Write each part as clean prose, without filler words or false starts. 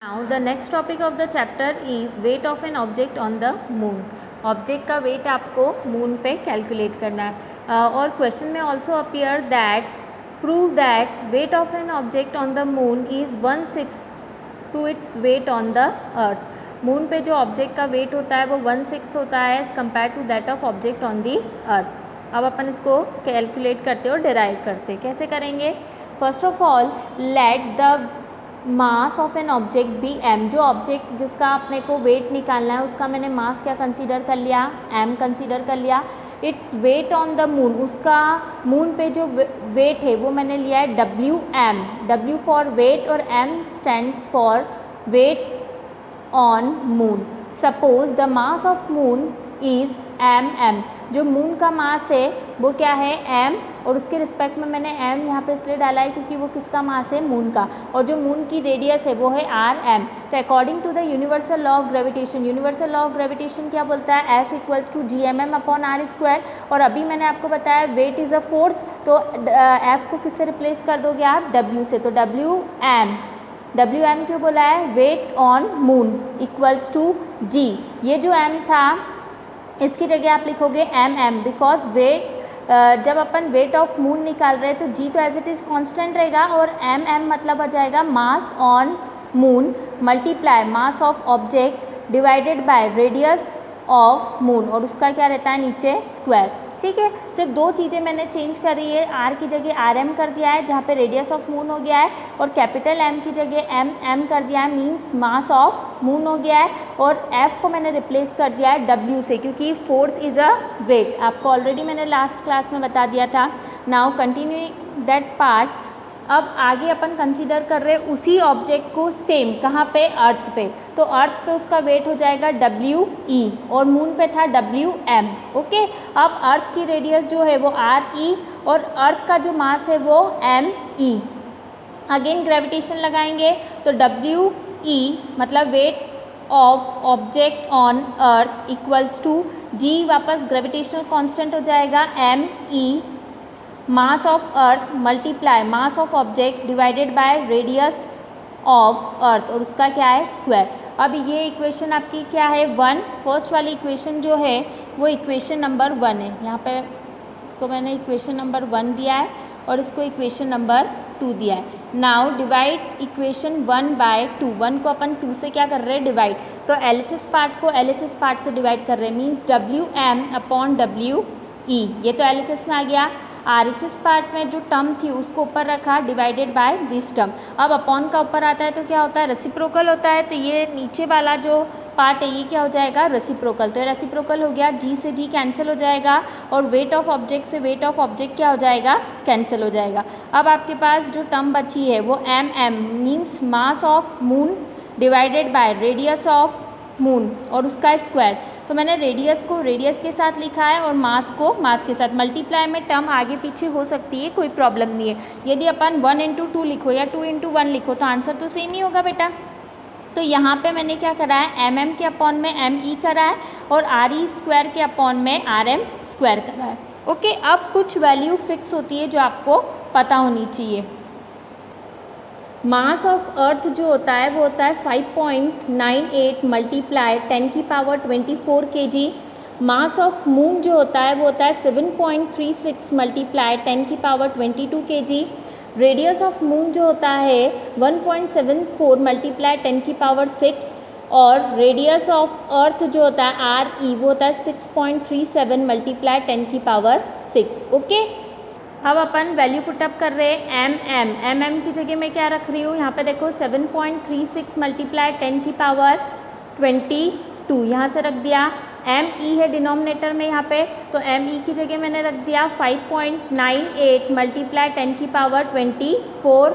Now the next topic of the chapter is weight of an object on the moon. Object का weight आपको moon पे calculate करना है और question में also appear that prove that weight of an object on the moon is 1/6 to its weight on the earth. Moon पे जो object का वेट होता है वो 1/6 होता है as compare to that of object on the earth. अब अपन इसको कैलकुलेट करते और डिराइव करते. कैसे करेंगे? First of all let the mass of an object be M. जो ऑब्जेक्ट जिसका अपने को वेट निकालना है उसका मैंने मास क्या कंसीडर कर लिया? एम कंसीडर कर लिया. It's weight on the moon, उसका मून पे जो वेट है वो मैंने लिया है W M. W for weight और M stands for weight on moon. Suppose the mass of moon is M M. जो मून का मास है वो क्या है? एम. और उसके रिस्पेक्ट में मैंने एम यहाँ पे इसलिए डाला है क्योंकि वो किसका मास है? मून का. और जो मून की रेडियस है वो है आर एम. तो according to the universal law of gravitation, universal law of gravitation क्या बोलता है? F equals to G M M upon R square. और अभी मैंने आपको बताया वेट इज़ अ फोर्स, तो एफ को किससे रिप्लेस कर दोगे आप? डब्ल्यू से. तो डब्ल्यू एम क्यों बोला है? Weight on moon equals to G. ये जो एम था इसकी जगह आप लिखोगे एम एम, बिकॉज वेट जब अपन वेट ऑफ मून निकाल रहे हैं तो जी तो एज इट इज़ कांस्टेंट रहेगा और एम एम मतलब आ जाएगा मास on moon multiply mass of object divided by radius of moon. और उसका क्या रहता है? नीचे स्क्वायर. ठीक है. सिर्फ दो चीज़ें मैंने चेंज करी है. आर की जगह आर एम कर दिया है जहाँ पे रेडियस ऑफ मून हो गया है, और कैपिटल एम की जगह एम एम कर दिया है, मींस मास ऑफ मून हो गया है. और एफ को मैंने रिप्लेस कर दिया है डब्ल्यू से, क्योंकि फोर्स इज़ अ वेट. आपको ऑलरेडी मैंने लास्ट क्लास में बता दिया था. Now continue that part. अब आगे अपन कंसीडर कर रहे हैं उसी ऑब्जेक्ट को सेम. कहाँ पे? अर्थ पे. तो अर्थ पे उसका वेट हो जाएगा डब्ल्यू ई और मून पे था डब्ल्यू एम. ओके. अब अर्थ की रेडियस जो है वो आर ई और अर्थ का जो मास है वो एम ई. अगेन ग्रेविटेशन लगाएंगे तो डब्ल्यू ई मतलब weight of object on earth equals to G, वापस ग्रेविटेशनल कांस्टेंट हो जाएगा M E mass of earth multiply mass of object divided by radius of earth, और उसका क्या है? स्क्वायर. अब ये इक्वेशन आपकी क्या है? 1. फर्स्ट वाली इक्वेशन जो है वो इक्वेशन नंबर 1 है. यहाँ पे इसको मैंने इक्वेशन नंबर 1 दिया है और इसको इक्वेशन नंबर 2 दिया है. Now divide equation 1 bye 2. 1 को अपन 2 से क्या कर रहे हैं? डिवाइड. तो एलएचएस पार्ट को एलएचएस पार्ट से डिवाइड कर रहे हैं, means W M upon W E. ये तो एलएचएस में आ गया. आरएचएस पार्ट में जो टर्म थी उसको ऊपर रखा डिवाइडेड बाय दिस टर्म. अब अपॉन का ऊपर आता है तो क्या होता है? रेसिप्रोकल होता है. तो ये नीचे वाला जो पार्ट है ये क्या हो जाएगा? रेसिप्रोकल. तो रेसिप्रोकल हो गया, जी से जी कैंसिल हो जाएगा और वेट ऑफ ऑब्जेक्ट से वेट ऑफ ऑब्जेक्ट क्या हो जाएगा? कैंसिल हो जाएगा. अब आपके पास जो टर्म बची है वो M M means mass of moon divided by radius of moon और उसका स्क्वायर. तो मैंने रेडियस को रेडियस के साथ लिखा है और मास को मास के साथ. मल्टीप्लाई में टर्म आगे पीछे हो सकती है, कोई प्रॉब्लम नहीं है. यदि अपन 1 इंटू 2 लिखो या 2 इंटू 1 लिखो तो आंसर तो सेम ही होगा बेटा. तो यहाँ पे मैंने क्या करा है? एम एम के अपॉन में एम ई करा है और आर ई स्क्वायर के अपॉन में आर एम स्क्वायर करा है. ओके. अब कुछ वैल्यू फिक्स होती है जो आपको पता होनी चाहिए. मास ऑफ अर्थ जो होता है वो होता है 5.98 मल्टीप्लाई 10 की power 24 kg. Mass of moon जो होता है वो होता है 7.36 मल्टीप्लाई 10 की power 22 kg. Radius of moon जो होता है 1.74 मल्टीप्लाई 10 की पावर 6. और रेडियस ऑफ अर्थ जो होता है आर ई वो होता है 6.37 मल्टीप्लाई 10 की पावर 6. ओके. अब अपन वैल्यू पुटअप कर रहे हैं एम एम की जगह मैं क्या रख रही हूँ? यहाँ पे देखो 7.36 मल्टीप्लाई 10 की पावर 22 यहाँ से रख दिया. एम ई है डिनोमिनेटर में यहाँ पे, तो एम ई की जगह मैंने रख दिया 5.98 मल्टीप्लाई 10 की पावर 24.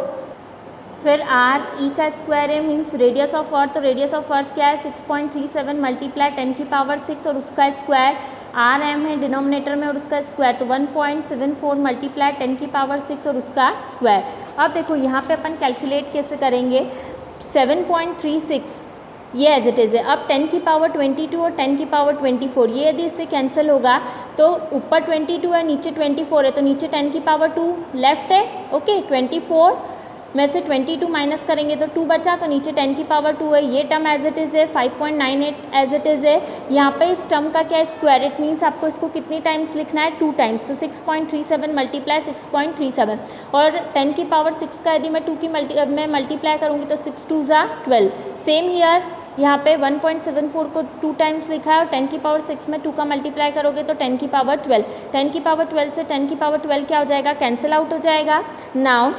फिर आर ई का स्क्वायर है मीन्स रेडियस ऑफ अर्थ. तो रेडियस ऑफ अर्थ क्या है? 6.37 मल्टीप्लाई 10 की पावर 6 और उसका स्क्वायर. आर एम है डिनोमिनेटर में और उसका स्क्वायर, तो 1.74 मल्टीप्लाई 10 की पावर 6 और उसका स्क्वायर. अब देखो यहाँ पे अपन कैलकुलेट कैसे करेंगे? 7.36 ये एज इट इज़ है. अब 10 की पावर 22 और 10 की पावर 24 ये यदि इससे कैंसिल होगा तो ऊपर 22 है नीचे 24 है, तो नीचे 10 की पावर 2 लेफ्ट है. ओके. 24 में से 22 माइनस करेंगे तो 2 बचा, तो नीचे 10 की पावर 2 है, ये टर्म एज इट इज़ है, 5.98 एज इट इज़ है। यहाँ पे इस टर्म का क्या है, स्क्वायर, इट मीन्स आपको इसको कितनी टाइम्स लिखना है, 2 टाइम्स, तो 6.37 मल्टीप्लाई 6.37, और 10 की पावर 6 का यदि मैं 2 की मल्टीप्लाई करूँगी तो 6 2 ज़ा 12। सेम ईयर यहाँ पे 1.74 को 2 टाइम्स लिखा है, और 10 की पावर 6 में 2 का मल्टीप्लाई करोगे तो 10 की पावर 12, 10 की पावर 12 से 10 की पावर 12 क्या हो जाएगा, कैंसिल आउट हो जाएगा। Now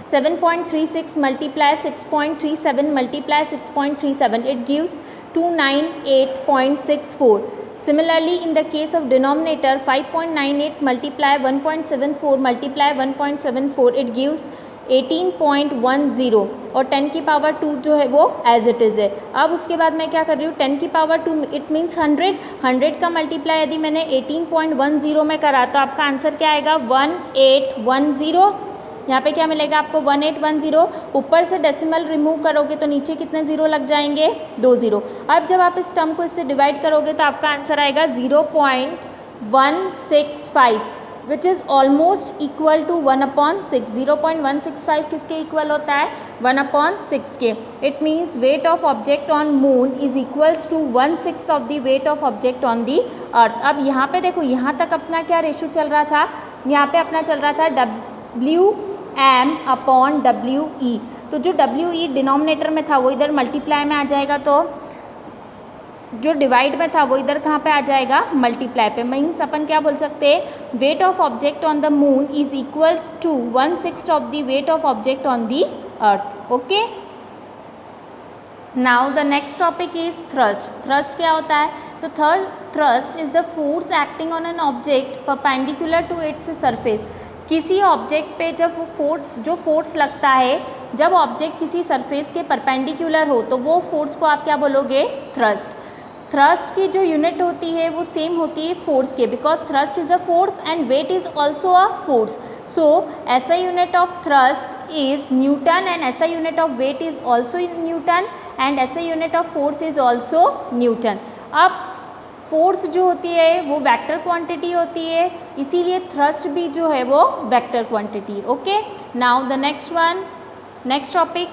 7.36 multiply 6.37 multiply 6.37, it gives 298.64. Similarly, in the case of denominator, 5.98 multiply 1.74 multiply 1.74, it gives 18.10, और 10 की पावर 2 जो है वो एज इट इज़ है। अब उसके बाद मैं क्या कर रही हूँ, 10 की पावर 2 इट मीन्स 100 का मल्टीप्लाई यदि मैंने 18.10 में करा तो आपका आंसर क्या आएगा, 1810। यहाँ पे क्या मिलेगा आपको, 1810। ऊपर से डेसिमल रिमूव करोगे तो नीचे कितने ज़ीरो लग जाएंगे, 2 ज़ीरो। अब जब आप इस टर्म को इससे डिवाइड करोगे तो आपका आंसर आएगा 0.165, which is almost equal to 1/6। 0.165 किसके इक्वल होता है, 1/6 के। It means weight of object on moon is equals to 1/6 of the weight of object on the earth. अब यहाँ पे देखो, यहाँ तक अपना क्या रेशो चल रहा था, यहाँ पे अपना चल रहा था WM/WE। तो जो WE डिनोमिनेटर में था वो इधर मल्टीप्लाई में आ जाएगा, तो जो डिवाइड में था वो इधर कहाँ पे आ जाएगा, मल्टीप्लाई पे। मीन्स अपन क्या बोल सकते हैं, weight of object on the moon is equals to 1/6 of the weight of object on the earth. Okay, now the next topic is thrust. Thrust क्या होता है, तो thrust is the force acting on an object perpendicular to its surface. किसी object पे जब जो force लगता है, जब ऑब्जेक्ट किसी सरफेस के परपेंडिकुलर हो तो वो फोर्स को आप क्या बोलोगे, थ्रस्ट। थ्रस्ट की जो यूनिट होती है वो सेम होती है फोर्स के, because thrust is a force and weight is also a force. So SI unit of thrust is newton and SI unit of weight is also newton and SI unit of force is also newton. अब force जो होती है वो vector quantity होती है, इसीलिए thrust भी जो है वो vector quantity. Okay, now the next topic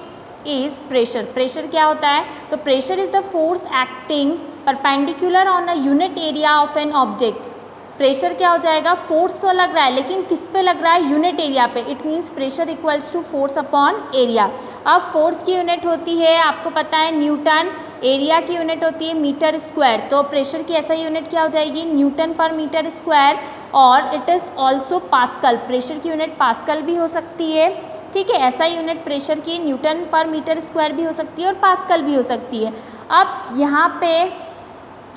is pressure. Pressure क्या होता है, तो pressure is the force acting perpendicular on a unit area of an object. Pressure क्या हो जाएगा, फोर्स तो लग रहा है लेकिन किस पे लग रहा है, यूनिट एरिया पे। It means pressure equals to force upon area. अब फोर्स की यूनिट होती है आपको पता है न्यूटन, एरिया की यूनिट होती है मीटर स्क्वायर। तो प्रेशर की ऐसा यूनिट क्या हो जाएगी, न्यूटन पर मीटर स्क्वायर, और it is also pascal. Pressure की यूनिट पास्कल भी हो सकती है, ठीक है। ऐसा यूनिट प्रेशर की न्यूटन पर मीटर स्क्वायर भी हो सकती है और पास्कल भी हो सकती है। अब यहाँ पे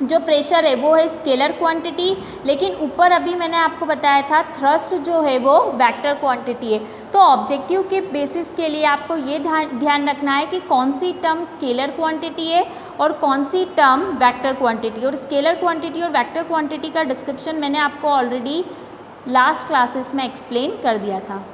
जो प्रेशर है वो है स्केलर क्वांटिटी, लेकिन ऊपर अभी मैंने आपको बताया था थ्रस्ट जो है वो वेक्टर क्वांटिटी है। तो ऑब्जेक्टिव के बेसिस के लिए आपको ये ध्यान रखना है कि कौन सी टर्म स्केलर क्वांटिटी है और कौन सी टर्म वेक्टर क्वांटिटी। और स्केलर क्वांटिटी और वेक्टर क्वांटिटी का डिस्क्रिप्शन मैंने आपको ऑलरेडी लास्ट क्लासेस में एक्सप्लेन कर दिया था।